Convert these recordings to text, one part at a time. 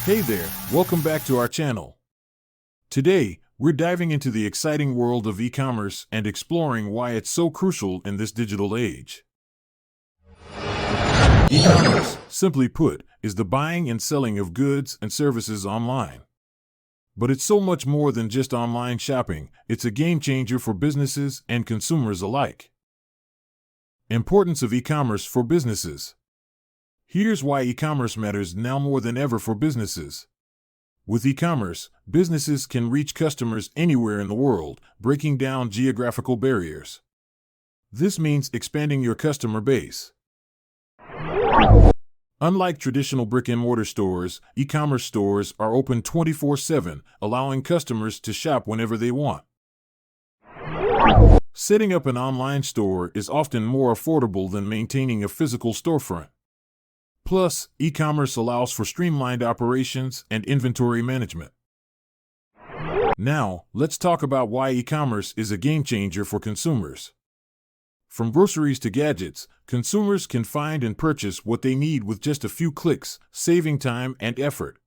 Hey there, welcome back to our channel. Today, we're diving into the exciting world of e-commerce and exploring why it's so crucial in this digital age. E-commerce, simply put, is the buying and selling of goods and services online. But it's so much more than just online shopping. It's a game changer for businesses and consumers alike. Importance of e-commerce for businesses. Here's why e-commerce matters now more than ever for businesses. With e-commerce, businesses can reach customers anywhere in the world, breaking down geographical barriers. This means expanding your customer base. Unlike traditional brick-and-mortar stores, e-commerce stores are open 24/7, allowing customers to shop whenever they want. Setting up an online store is often more affordable than maintaining a physical storefront. Plus, e-commerce allows for streamlined operations and inventory management. Now, let's talk about why e-commerce is a game changer for consumers. From groceries to gadgets, consumers can find and purchase what they need with just a few clicks, saving time and effort.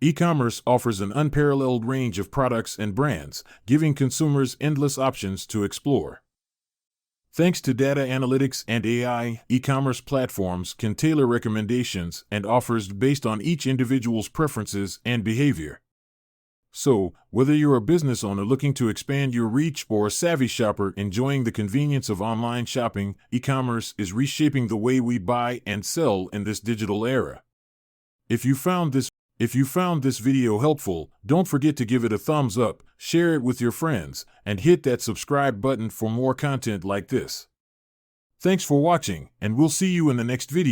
E-commerce offers an unparalleled range of products and brands, giving consumers endless options to explore. Thanks to data analytics and AI, e-commerce platforms can tailor recommendations and offers based on each individual's preferences and behavior. So, whether you're a business owner looking to expand your reach or a savvy shopper enjoying the convenience of online shopping, e-commerce is reshaping the way we buy and sell in this digital era. If you found this video helpful, don't forget to give it a thumbs up, share it with your friends, and hit that subscribe button for more content like this. Thanks for watching, and we'll see you in the next video.